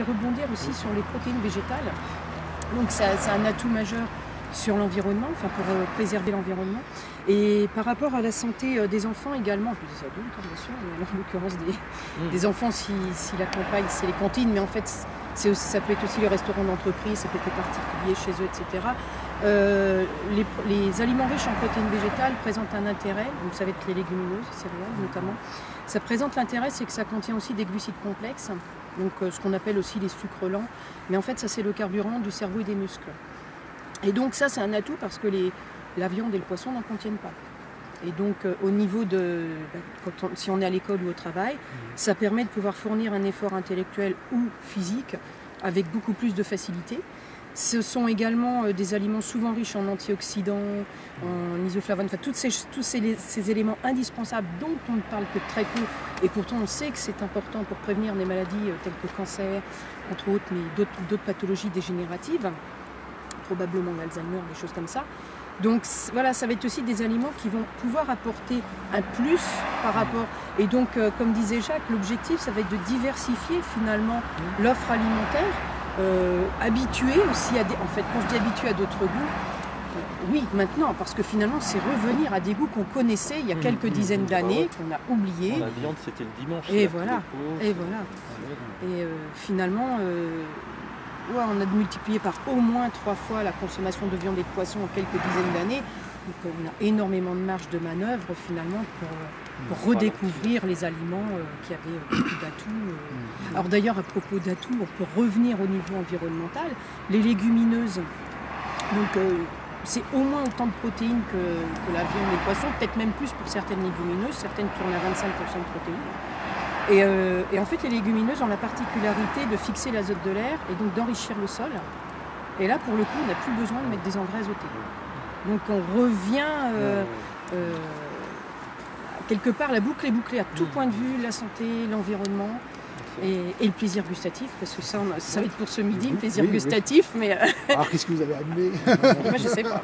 rebondir aussi sur les protéines végétales. Donc c'est un atout majeur sur l'environnement, enfin pour préserver l'environnement. Et par rapport à la santé des enfants également, puis des adultes bien sûr, mais en l'occurrence des enfants si la campagne, c'est les cantines, mais en fait ça peut être aussi les restaurants d'entreprise, ça peut être les particuliers chez eux, etc. Les aliments riches en protéines végétales présentent un intérêt, donc ça va être les légumineuses, les céréales notamment. Ça présente l'intérêt, c'est que ça contient aussi des glucides complexes, donc ce qu'on appelle aussi les sucres lents, mais en fait ça c'est le carburant du cerveau et des muscles. Et donc ça c'est un atout parce que la viande et le poisson n'en contiennent pas. Et donc au niveau de, si on est à l'école ou au travail, ça permet de pouvoir fournir un effort intellectuel ou physique avec beaucoup plus de facilité. Ce sont également des aliments souvent riches en antioxydants, en isoflavones, enfin tous ces éléments indispensables dont on ne parle que très peu. Et pourtant on sait que c'est important pour prévenir des maladies telles que le cancer, entre autres, mais d'autres pathologies dégénératives, probablement l'Alzheimer, des choses comme ça. Donc voilà, ça va être aussi des aliments qui vont pouvoir apporter un plus par rapport. Et donc, comme disait Jacques, l'objectif, ça va être de diversifier finalement l'offre alimentaire, habituer aussi à des. En fait, quand je dis habituer à d'autres goûts, oui, maintenant, parce que finalement, c'est revenir à des goûts qu'on connaissait il y a quelques dizaines d'années, qu'on a oubliés. La viande, c'était le dimanche. Et voilà. Et voilà. Et finalement. Ouais, on a multiplié par au moins 3 fois la consommation de viande et de poisson en quelques dizaines d'années. Donc on a énormément de marge de manœuvre finalement pour redécouvrir les aliments qui avaient beaucoup d'atouts. Alors d'ailleurs à propos d'atouts, on peut revenir au niveau environnemental. Les légumineuses, donc c'est au moins autant de protéines que la viande et le poisson, peut-être même plus pour certaines légumineuses, certaines tournent à 25% de protéines. Et en fait, les légumineuses ont la particularité de fixer l'azote de l'air et donc d'enrichir le sol. Et là, pour le coup, on n'a plus besoin de mettre des engrais azotés. Donc on revient, quelque part, la boucle est bouclée à tout point de vue, la santé, l'environnement et le plaisir gustatif, parce que ça va être pour ce midi, le plaisir gustatif. Mais alors qu'est-ce que vous avez amené? Moi, je sais pas.